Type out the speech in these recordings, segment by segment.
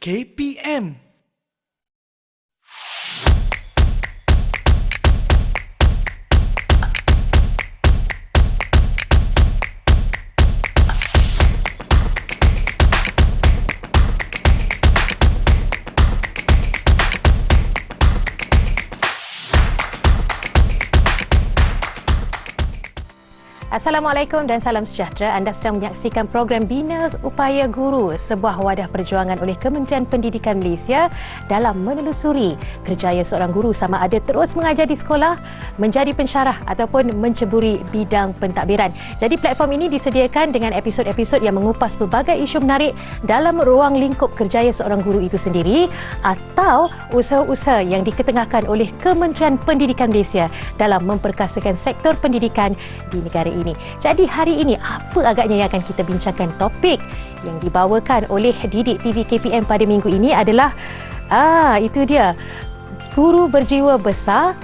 KPM. Assalamualaikum dan salam sejahtera. Anda sedang menyaksikan program Bina Upaya Guru, sebuah wadah perjuangan oleh Kementerian Pendidikan Malaysia dalam menelusuri kerjaya seorang guru sama ada terus mengajar di sekolah, menjadi pensyarah ataupun menceburi bidang pentadbiran. Jadi platform ini disediakan dengan episod-episod yang mengupas pelbagai isu menarik dalam ruang lingkup kerjaya seorang guru itu sendiri atau usaha-usaha yang diketengahkan oleh Kementerian Pendidikan Malaysia dalam memperkasakan sektor pendidikan di negara ini. Jadi hari ini apa agaknya yang akan kita bincangkan? Topik yang dibawakan oleh Didik TV KPM pada minggu ini adalah itu dia, guru berjiwa besar,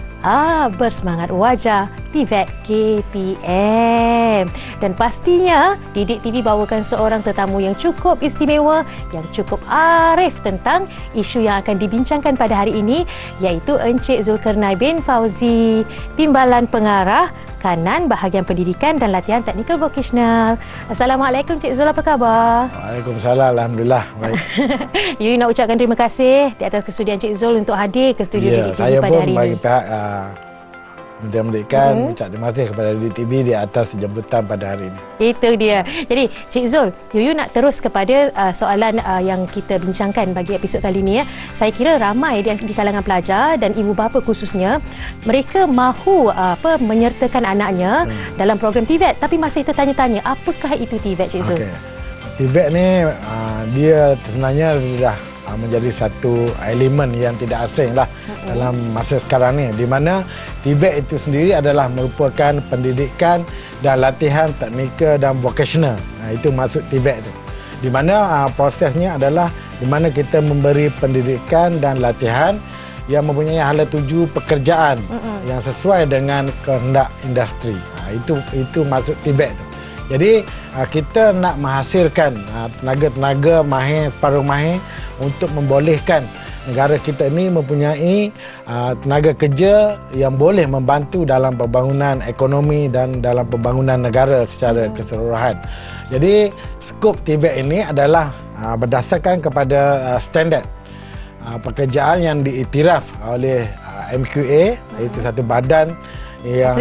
bersemangat wajar TVET KPM. Dan pastinya Didik TV bawakan seorang tetamu yang cukup istimewa, yang cukup arif tentang isu yang akan dibincangkan pada hari ini, iaitu Encik Zulkarnain bin Fauzi, Timbalan Pengarah Kanan Bahagian Pendidikan dan Latihan Teknikal Vocational. Assalamualaikum Cik Zul, apa khabar? Waalaikumsalam, alhamdulillah baik. You nak ucapkan terima kasih di atas kesudian Cik Zul untuk hadir ke studio Didik TV pada hari ini. Saya pun bagi pihak Kementerian Pendidikan ucap terima kasih kepada Didik TV di atas jemputan pada hari ini. Itu dia. Jadi Cik Zul, you nak terus kepada soalan yang kita bincangkan bagi episod kali ini. Saya kira ramai di kalangan pelajar dan ibu bapa khususnya, mereka mahu menyertakan anaknya dalam program TVET, tapi masih tertanya-tanya apakah itu TVET, Cik Zul? TVET ni dia sebenarnya sudah menjadi satu elemen yang tidak asing lah dalam masa sekarang ni, di mana TVET itu sendiri adalah merupakan pendidikan dan latihan teknikal dan vocational. Itu maksud TVET tu, di mana prosesnya adalah di mana kita memberi pendidikan dan latihan yang mempunyai hala tuju pekerjaan yang sesuai dengan kehendak industri. Itu maksud TVET tu. Jadi kita nak menghasilkan tenaga-tenaga mahir, separuh mahir untuk membolehkan negara kita ini mempunyai tenaga kerja yang boleh membantu dalam pembangunan ekonomi dan dalam pembangunan negara secara keseluruhan. Jadi skop TVET ini adalah berdasarkan kepada standard pekerjaan yang diiktiraf oleh MQA, iaitu satu badan yang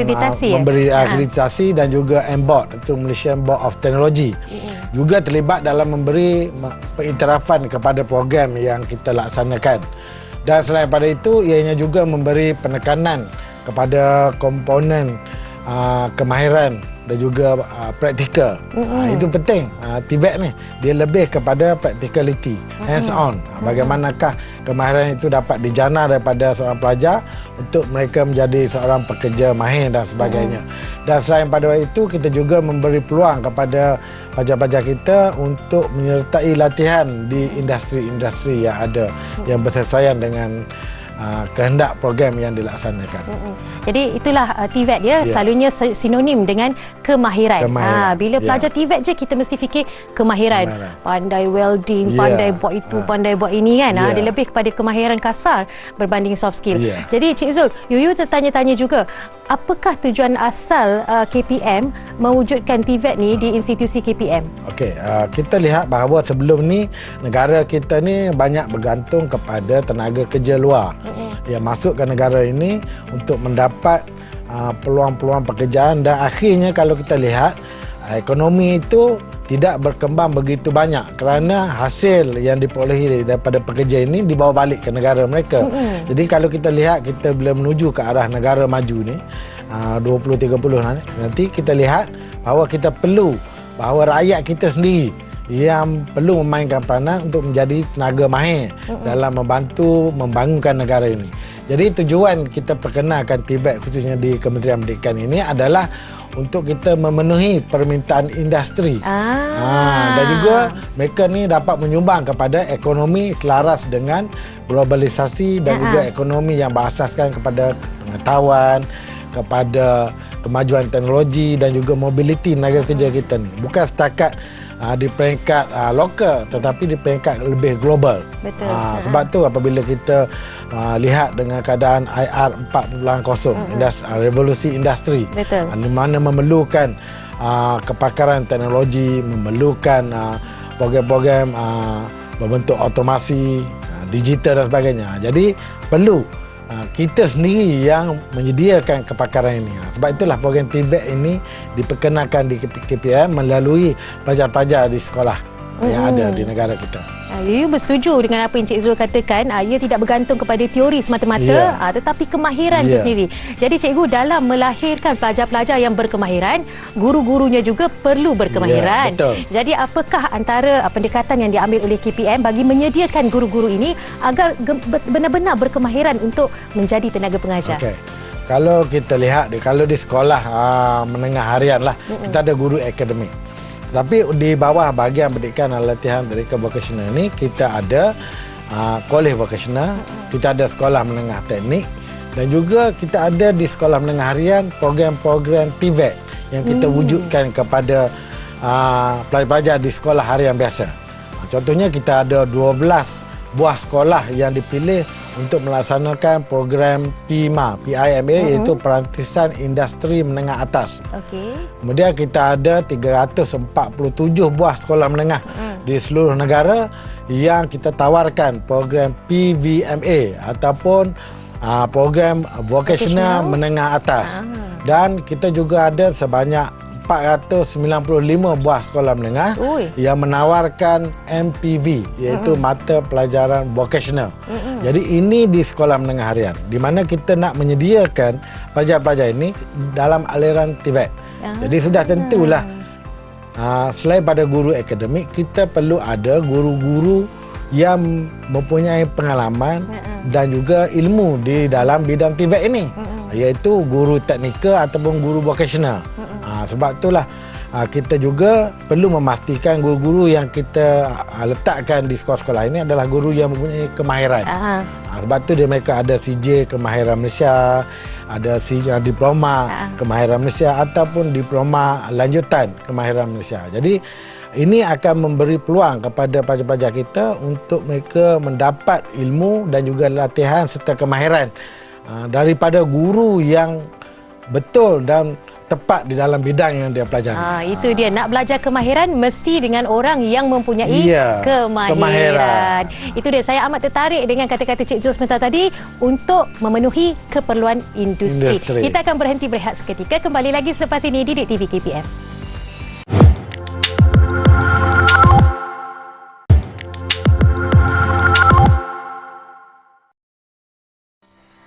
memberi akreditasi, dan juga MBOT, itu Malaysian Board of Technology, juga terlibat dalam memberi pengiktirafan kepada program yang kita laksanakan. Dan selain pada itu, ianya juga memberi penekanan kepada komponen kemahiran dan juga praktikal. Itu penting. TVET ni dia lebih kepada practicality, hands on. Bagaimanakah kemahiran itu dapat dijana daripada seorang pelajar untuk mereka menjadi seorang pekerja mahir dan sebagainya. Dan selain pada itu, kita juga memberi peluang kepada pelajar-pelajar kita untuk menyertai latihan di industri-industri yang ada yang bersesuaian dengan kehendak program yang dilaksanakan. Jadi itulah TVET ya, selalunya sinonim dengan kemahiran. Bila pelajar TVET je kita mesti fikir kemahiran. Pandai welding, pandai buat itu, pandai buat ini kan. Dia lebih kepada kemahiran kasar berbanding soft skill. Jadi Cik Zul, Yuyu tertanya-tanya juga, apakah tujuan asal KPM mewujudkan TVET ni di institusi KPM? Kita lihat bahawa sebelum ni negara kita ni banyak bergantung kepada tenaga kerja luar yang masuk ke negara ini untuk mendapat peluang-peluang pekerjaan, dan akhirnya kalau kita lihat ekonomi itu tidak berkembang begitu banyak kerana hasil yang diperolehi daripada pekerja ini dibawa balik ke negara mereka. Jadi kalau kita lihat, kita bila menuju ke arah negara maju ni 2030 nanti, kita lihat bahawa kita perlu, bahawa rakyat kita sendiri yang perlu memainkan peranan untuk menjadi tenaga mahir dalam membantu membangunkan negara ini. Jadi tujuan kita perkenalkan TVET khususnya di Kementerian Pendidikan ini adalah untuk kita memenuhi permintaan industri. Dan juga mereka ni dapat menyumbang kepada ekonomi selaras dengan globalisasi dan juga ekonomi yang berasaskan kepada pengetahuan, kepada kemajuan teknologi dan juga mobiliti tenaga kerja kita ni. Bukan setakat di peringkat lokal tetapi di peringkat lebih global. Betul. Sebab tu apabila kita lihat dengan keadaan IR 4.0, revolusi industri, di mana memerlukan kepakaran teknologi, memerlukan program-program membentuk otomasi, digital dan sebagainya. Jadi perlu kita sendiri yang menyediakan kepakaran ini. Sebab itulah program TVET ini diperkenalkan di KPM melalui pelajar-pelajar di sekolah yang ada di negara kita. You bersetuju dengan apa yang Cik Zul katakan, ia tidak bergantung kepada teori semata-mata, tetapi kemahiran itu sendiri. Jadi cikgu dalam melahirkan pelajar-pelajar yang berkemahiran, guru-gurunya juga perlu berkemahiran. Jadi apakah antara pendekatan yang diambil oleh KPM bagi menyediakan guru-guru ini agar benar-benar berkemahiran untuk menjadi tenaga pengajar? Kalau kita lihat, kalau di sekolah menengah harian lah, kita ada guru akademik. Tapi di bawah bahagian pendidikan dan latihan tadika vokasional ini, kita ada kolej vokasional, kita ada sekolah menengah teknik dan juga kita ada di sekolah menengah harian program-program TVET yang kita wujudkan kepada pelajar-pelajar di sekolah harian biasa. Contohnya kita ada 12 buah sekolah yang dipilih untuk melaksanakan program PIMA, iaitu Perantisan Industri Menengah Atas. Kemudian kita ada 347 buah sekolah menengah di seluruh negara yang kita tawarkan program PVMA ataupun program vocational menengah atas. Dan kita juga ada sebanyak 495 buah sekolah menengah yang menawarkan MPV, iaitu mata pelajaran vocational. Jadi ini di sekolah menengah harian, di mana kita nak menyediakan pelajar-pelajar ini dalam aliran TVET. Jadi sudah tentulah selain pada guru akademik, kita perlu ada guru-guru yang mempunyai pengalaman dan juga ilmu di dalam bidang TVET ini, iaitu guru teknikal ataupun guru vocational. Sebab itulah kita juga perlu memastikan guru-guru yang kita letakkan di sekolah-sekolah ini adalah guru yang mempunyai kemahiran. Sebab tu mereka ada CJ Kemahiran Malaysia, ada CJ Diploma Kemahiran Malaysia ataupun Diploma Lanjutan Kemahiran Malaysia. Jadi ini akan memberi peluang kepada pelajar-pelajar kita untuk mereka mendapat ilmu dan juga latihan serta kemahiran daripada guru yang betul dan tepat di dalam bidang yang dia pelajari. Itu dia, nak belajar kemahiran mesti dengan orang yang mempunyai kemahiran. Itu dia, saya amat tertarik dengan kata-kata Cik Zul sebentar tadi untuk memenuhi keperluan industri. Kita akan berhenti berehat seketika, kembali lagi selepas ini di Didik TV KPM.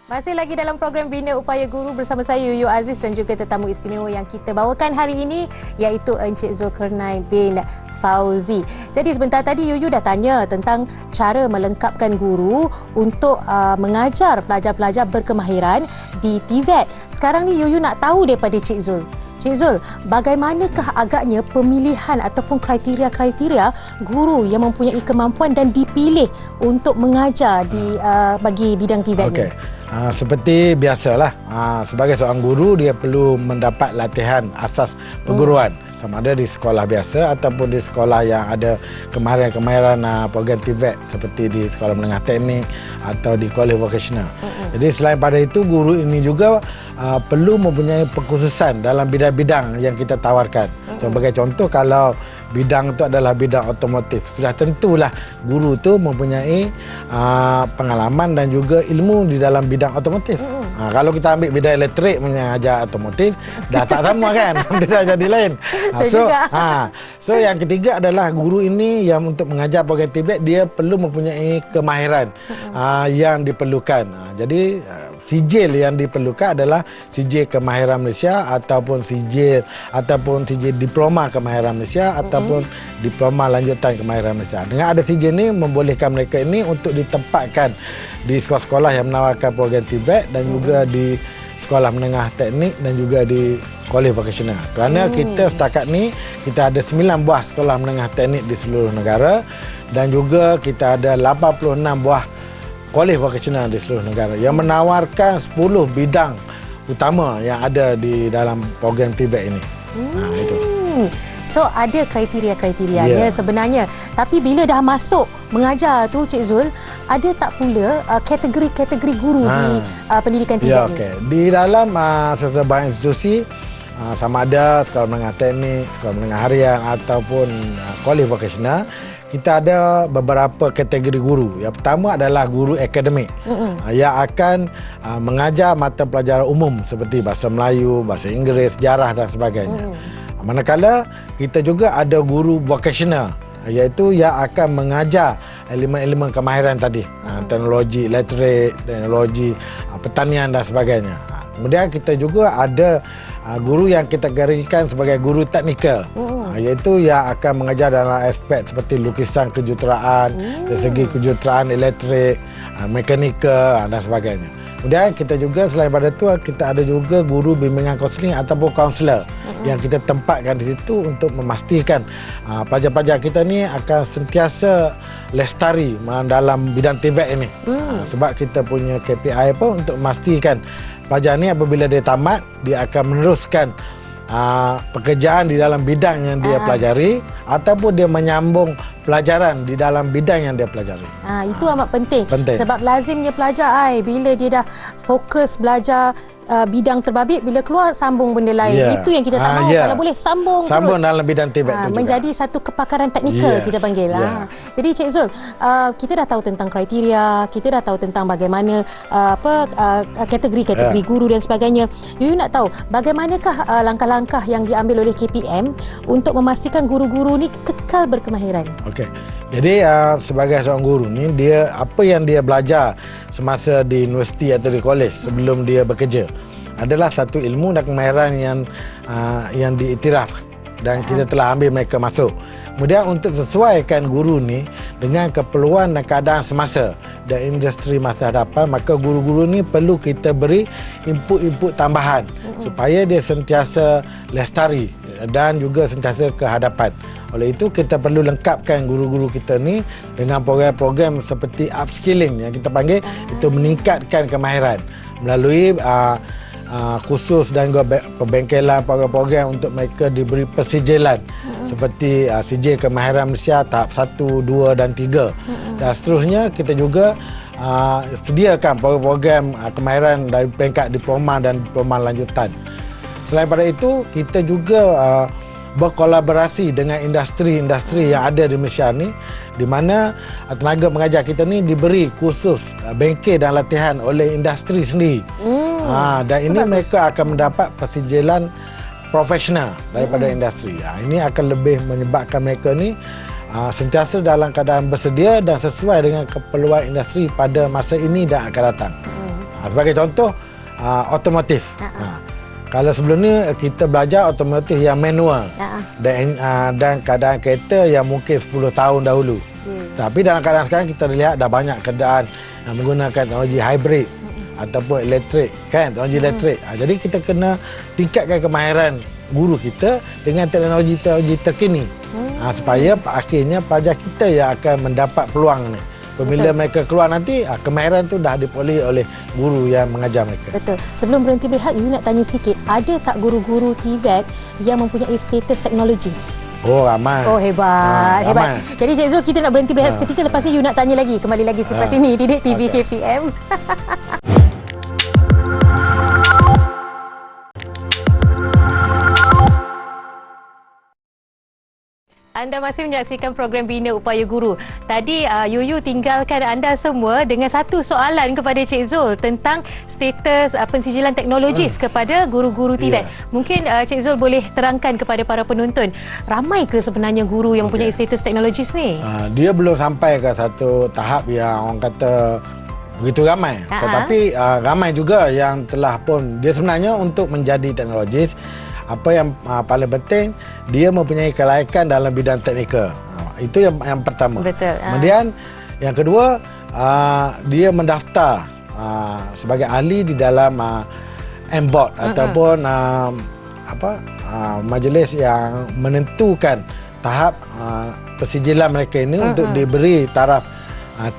Masih lagi dalam program Bina Upaya Guru bersama saya Yuyu Aziz dan juga tetamu istimewa yang kita bawakan hari ini iaitu Encik Zulkarnain bin Fauzi. Jadi sebentar tadi Yuyu dah tanya tentang cara melengkapkan guru untuk mengajar pelajar-pelajar berkemahiran di TVET. Sekarang ni Yuyu nak tahu daripada Cik Zul. Cik Zul, bagaimanakah agaknya pemilihan ataupun kriteria-kriteria guru yang mempunyai kemampuan dan dipilih untuk mengajar di bagi bidang TVET ni? Seperti biasalah, sebagai seorang guru dia perlu mendapat latihan asas perguruan, sama ada di sekolah biasa ataupun di sekolah yang ada kemahiran-kemahiran program TVET seperti di sekolah menengah teknik atau di kolej vocational. Jadi selain pada itu, guru ini juga perlu mempunyai perkhususan dalam bidang-bidang yang kita tawarkan. Sebagai contoh, kalau bidang itu adalah bidang otomotif, sudah tentulah guru itu mempunyai pengalaman dan juga ilmu di dalam bidang otomotif. Kalau kita ambil bidang elektrik mengajar otomotif, dah tak sama kan? Dia dah jadi lain. So yang ketiga adalah guru ini yang untuk mengajar program TVET, dia perlu mempunyai kemahiran yang diperlukan. Jadi sijil yang diperlukan adalah sijil Kemahiran Malaysia ataupun sijil Diploma Kemahiran Malaysia ataupun Diploma Lanjutan Kemahiran Malaysia. Dengan ada sijil ini membolehkan mereka ini untuk ditempatkan di sekolah-sekolah yang menawarkan program TVET dan juga di sekolah menengah teknik dan juga di kolej vocational. Kerana kita setakat ni kita ada 9 buah sekolah menengah teknik di seluruh negara dan juga kita ada 86 buah kolej vocational di seluruh negara yang menawarkan 10 bidang utama yang ada di dalam program TVET ini. Itu. So ada kriteria-kriterianya sebenarnya. Tapi bila dah masuk mengajar tu Cik Zul, ada tak pula kategori-kategori guru di pendidikan TVET ni? Di dalam sesebuah institusi, sama ada sekolah menengah teknik, sekolah menengah harian ataupun college vocational, kita ada beberapa kategori guru. Yang pertama adalah guru akademik yang akan mengajar mata pelajaran umum seperti bahasa Melayu, bahasa Inggeris, sejarah dan sebagainya. Manakala kita juga ada guru vocational, iaitu yang akan mengajar elemen-elemen kemahiran tadi, teknologi elektrik, teknologi pertanian dan sebagainya. Kemudian kita juga ada guru yang kita kategorikan sebagai guru teknikal, iaitu yang akan mengajar dalam aspek seperti lukisan kejuruteraan, dari segi kejuruteraan elektrik, mekanikal dan sebagainya. Kemudian kita juga selain pada itu, kita ada juga guru bimbingan kaunseling ataupun kaunselor yang kita tempatkan di situ untuk memastikan pelajar-pelajar kita ni akan sentiasa lestari dalam bidang TVET ini. Sebab kita punya KPI pun untuk memastikan pelajar ni apabila dia tamat, dia akan meneruskan pekerjaan di dalam bidang yang dia pelajari ataupun dia menyambung pelajaran di dalam bidang yang dia pelajari. Itu amat penting. Sebab lazimnya pelajar bila dia dah fokus belajar bidang terbabit, bila keluar sambung benda lain. Itu yang kita tak mahu. Kalau boleh sambung terus dalam bidang TVET tu menjadi juga satu kepakaran teknikal kita panggil. Jadi Cik Zul, kita dah tahu tentang kriteria, kita dah tahu tentang bagaimana kategori-kategori guru dan sebagainya. You nak tahu bagaimanakah langkah-langkah yang diambil oleh KPM untuk memastikan guru-guru ni kekal berkemahiran? Okey. Jadi sebagai seorang guru ni, dia apa yang dia belajar semasa di universiti atau di kolej sebelum dia bekerja adalah satu ilmu dan kemahiran yang diiktiraf dan kita telah ambil mereka masuk. Kemudian untuk sesuaikan guru ni dengan keperluan dan keadaan semasa dan industri masa hadapan, maka guru-guru ni perlu kita beri input-input tambahan supaya dia sentiasa lestari dan juga sentiasa ke hadapan. Oleh itu kita perlu lengkapkan guru-guru kita ni dengan program-program seperti upskilling yang kita panggil, itu meningkatkan kemahiran melalui khusus dan juga pembengkelan program-program untuk mereka diberi persijilan seperti sijil kemahiran Malaysia tahap 1, 2 dan 3 dan seterusnya. Kita juga sediakan program-program kemahiran dari peringkat diploma dan diploma lanjutan. Selain pada itu, kita juga berkolaborasi dengan industri-industri yang ada di Malaysia ni, di mana tenaga pengajar kita ni diberi kursus bengkel dan latihan oleh industri sendiri. Dan ini mereka akan mendapat persijilan profesional daripada industri. Ini akan lebih menyebabkan mereka ni sentiasa dalam keadaan bersedia dan sesuai dengan keperluan industri pada masa ini dan akan datang. Sebagai contoh, otomotif. Kalau sebelum ni kita belajar otomotif yang manual dan keadaan kereta yang mungkin 10 tahun dahulu. Tapi dalam keadaan sekarang kita lihat dah banyak keadaan yang menggunakan teknologi hybrid ataupun elektrik, kan, teknologi elektrik. Jadi kita kena tingkatkan kemahiran guru kita dengan teknologi-teknologi terkini supaya akhirnya pelajar kita yang akan mendapat peluang ni. Apabila mereka keluar nanti, kemahiran tu dah diperoleh oleh guru yang mengajar mereka. Betul. Sebelum berhenti berehat, you nak tanya sikit, ada tak guru-guru TVET yang mempunyai status teknologis? Oh, ramai. Oh, hebat. Hebat. Ramai. Jadi Cik Zul, kita nak berhenti berehat seketika, lepas ni you nak tanya lagi. Kembali lagi selepas ini, Didik TV KPM. Anda masih menyaksikan program Bina Upaya Guru. Tadi Yuyu tinggalkan anda semua dengan satu soalan kepada Cik Zul tentang status pensijilan teknologis kepada guru-guru TVET. Mungkin Cik Zul boleh terangkan kepada para penonton, ramai ke sebenarnya guru yang mempunyai status teknologis ni? Dia belum sampai ke satu tahap yang orang kata begitu ramai. Tetapi ramai juga yang telah pun, dia sebenarnya untuk menjadi teknologis, apa yang paling penting, dia mempunyai kelaikan dalam bidang teknikal. Itu yang pertama. Betul. Kemudian yang kedua, dia mendaftar sebagai ahli di dalam MBOT ataupun majlis yang menentukan tahap persijilan mereka ini untuk diberi taraf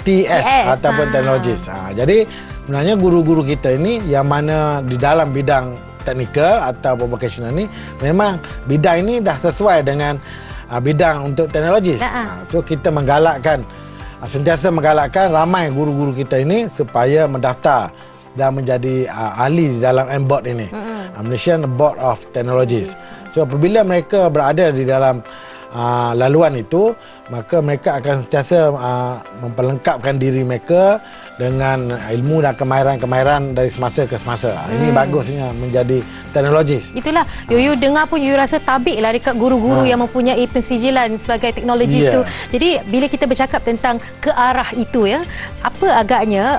TS ataupun teknologis. Jadi sebenarnya guru-guru kita ini yang mana di dalam bidang teknikal atau vocational ni memang bidang ini dah sesuai dengan bidang untuk teknologis. So kita menggalakkan, sentiasa menggalakkan ramai guru-guru kita ini supaya mendaftar dan menjadi ahli di dalam MBOT ini, Malaysian Board of Technologies. So apabila mereka berada di dalam laluan itu, maka mereka akan sentiasa memperlengkapkan diri mereka dengan ilmu dan kemahiran-kemahiran dari semasa ke semasa. Ini bagusnya menjadi teknologis. Itulah, Yuyu dengar pun Yuyu rasa tabik lah dekat guru-guru yang mempunyai pensijilan sebagai teknologis tu. Jadi bila kita bercakap tentang ke arah itu ya, apa agaknya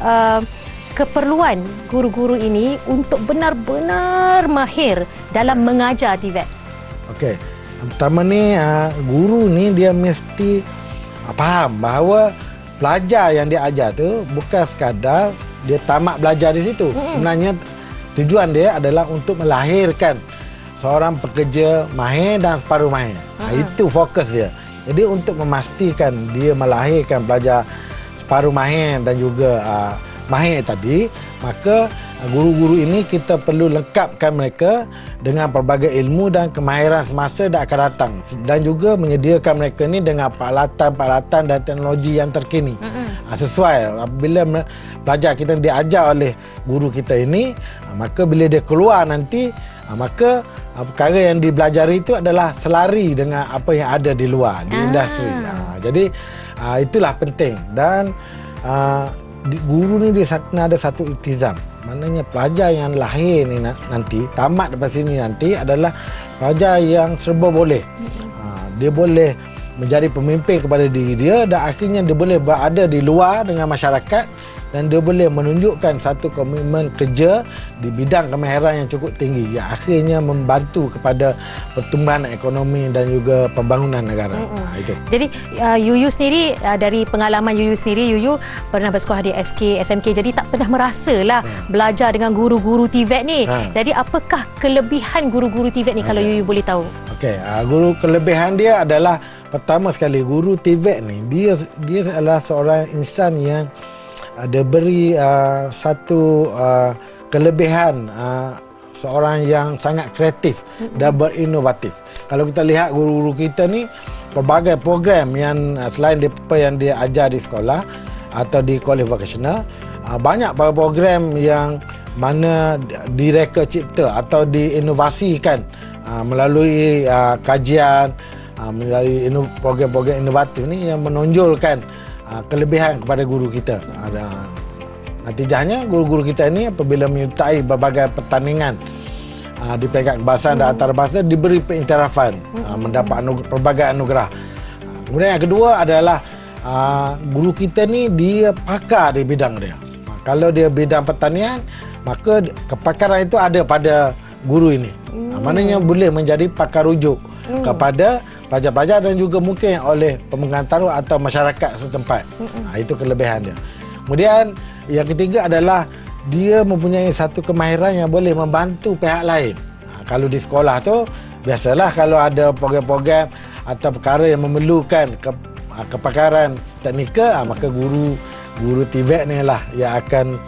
keperluan guru-guru ini untuk benar-benar mahir dalam mengajar TVET? Okey. Yang pertama ni, guru ni dia mesti faham bahawa pelajar yang dia ajar tu bukan sekadar dia tamat belajar di situ. Sebenarnya tujuan dia adalah untuk melahirkan seorang pekerja mahir dan separuh mahir. Itu fokus dia. Jadi untuk memastikan dia melahirkan pelajar separuh mahir dan juga mahir tadi, maka guru-guru ini kita perlu lengkapkan mereka dengan pelbagai ilmu dan kemahiran semasa dan akan datang, dan juga menyediakan mereka ni dengan peralatan-peralatan dan teknologi yang terkini. Sesuai apabila pelajar kita diajar oleh guru kita ini, maka bila dia keluar nanti, maka perkara yang dibelajari itu adalah selari dengan apa yang ada di luar, di industri. Jadi itulah penting. Dan guru ni dia ada satu iltizam. Maknanya pelajar yang lahir ni nanti, tamat daripada sini nanti adalah pelajar yang serba boleh. Dia boleh menjadi pemimpin kepada diri dia, dan akhirnya dia boleh berada di luar dengan masyarakat, dan dia boleh menunjukkan satu komitmen kerja di bidang kemahiran yang cukup tinggi, yang akhirnya membantu kepada pertumbuhan ekonomi dan juga pembangunan negara. Itu. Jadi Yuyu sendiri, dari pengalaman Yuyu sendiri, Yuyu pernah bersekolah di SK, SMK, jadi tak pernah merasalah belajar dengan guru-guru TVET ni. Jadi apakah kelebihan guru-guru TVET ni kalau Yuyu boleh tahu? Okey, guru kelebihan dia adalah, pertama sekali, guru TVET ni dia adalah seorang insan yang dia beri satu kelebihan, seorang yang sangat kreatif dan berinovatif. Kalau kita lihat guru-guru kita ni, pelbagai program yang selain apa yang dia ajar di sekolah atau di kolej vocational, banyak program yang mana direka cipta atau diinovasikan melalui kajian, melalui program-program inovatif ni yang menonjolkan kelebihan kepada guru kita. Natijahnya guru-guru kita ini apabila menyertai berbagai pertandingan di peringkat kebangsaan dan antarabangsa diberi pengiktirafan, mendapat pelbagai anugerah. Kemudian yang kedua adalah guru kita ni dia pakar di bidang dia. Kalau dia bidang pertanian, maka kepakaran itu ada pada guru ini. Maknanya boleh menjadi pakar rujuk kepada pelajar-pelajar dan juga mungkin oleh pemegang taruh atau masyarakat setempat. Itu kelebihan dia. Kemudian yang ketiga adalah dia mempunyai satu kemahiran yang boleh membantu pihak lain. Kalau di sekolah tu, biasalah kalau ada program-program atau perkara yang memerlukan kepakaran teknikal, maka guru TVET ni lah yang akan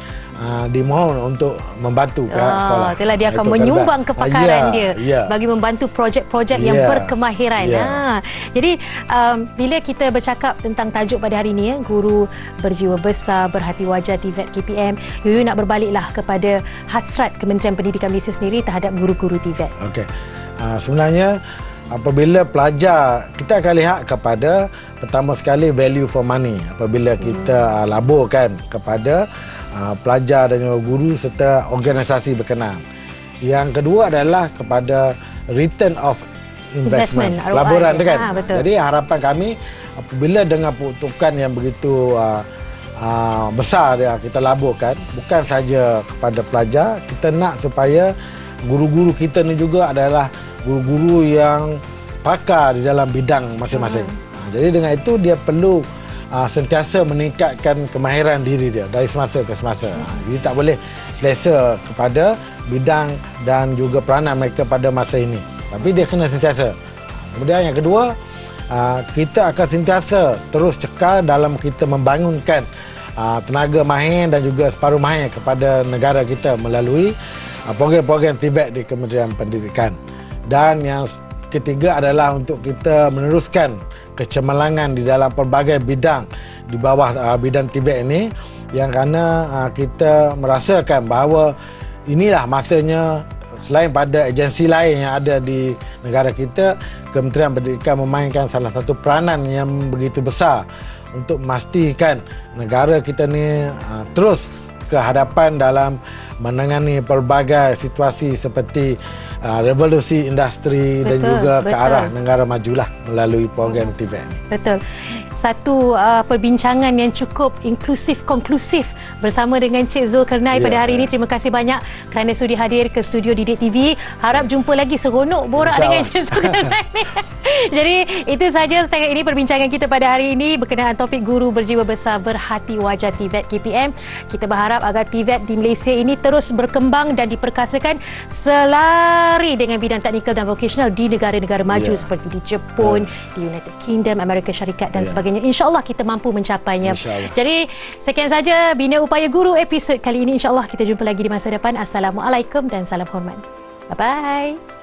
dimohon untuk membantu pihak sekolah. Itulah dia akan menyumbang kepakaran dia bagi membantu projek-projek yang berkemahiran. Jadi bila kita bercakap tentang tajuk pada hari ini, guru berjiwa besar, berhati wajar TVET KPM, Yuyu nak berbaliklah kepada hasrat Kementerian Pendidikan Malaysia sendiri terhadap guru-guru TVET. Okey. Sebenarnya apabila pelajar, kita akan lihat kepada, pertama sekali, value for money. Apabila kita laburkan kepada pelajar dan juga guru serta organisasi berkenaan. Yang kedua adalah kepada return of investment. Laburan tu kan. Jadi harapan kami apabila dengan peruntukan yang begitu besar yang kita laburkan, bukan saja kepada pelajar, kita nak supaya guru-guru kita ni juga adalah guru-guru yang pakar di dalam bidang masing-masing. Jadi dengan itu dia perlu sentiasa meningkatkan kemahiran diri dia dari semasa ke semasa. Jadi tak boleh selesa kepada bidang dan juga peranan mereka pada masa ini, tapi dia kena sentiasa. Kemudian yang kedua, kita akan sentiasa terus cekal dalam kita membangunkan tenaga mahir dan juga separuh mahir kepada negara kita melalui program-program TVET di Kementerian Pendidikan. Dan yang ketiga adalah untuk kita meneruskan kecemerlangan di dalam pelbagai bidang di bawah bidang TVET ini, yang kerana kita merasakan bahawa inilah masanya, selain pada agensi lain yang ada di negara kita, Kementerian Pendidikan memainkan salah satu peranan yang begitu besar untuk memastikan negara kita ni terus ke hadapan dalam menangani pelbagai situasi seperti revolusi industri dan juga ke arah negara majulah melalui program TVET. Betul. Satu perbincangan yang cukup inklusif, konklusif bersama dengan Cik Zulkarnain pada hari ini. Terima kasih banyak kerana sudi hadir ke studio Didik TV. Harap jumpa lagi, seronok borak dengan Cik Zulkarnain. Jadi itu sahaja setakat ini perbincangan kita pada hari ini berkenaan topik guru berjiwa besar berhati wajar TVET KPM. Kita berharap agar TVET di Malaysia ini terus berkembang dan diperkasakan selari dengan bidang teknikal dan vocational di negara-negara maju seperti di Jepun, di United Kingdom, Amerika Syarikat dan sebagainya. InsyaAllah kita mampu mencapainya. Jadi sekian saja Bina Upaya Guru episod kali ini. InsyaAllah kita jumpa lagi di masa depan. Assalamualaikum dan salam hormat. Bye-bye.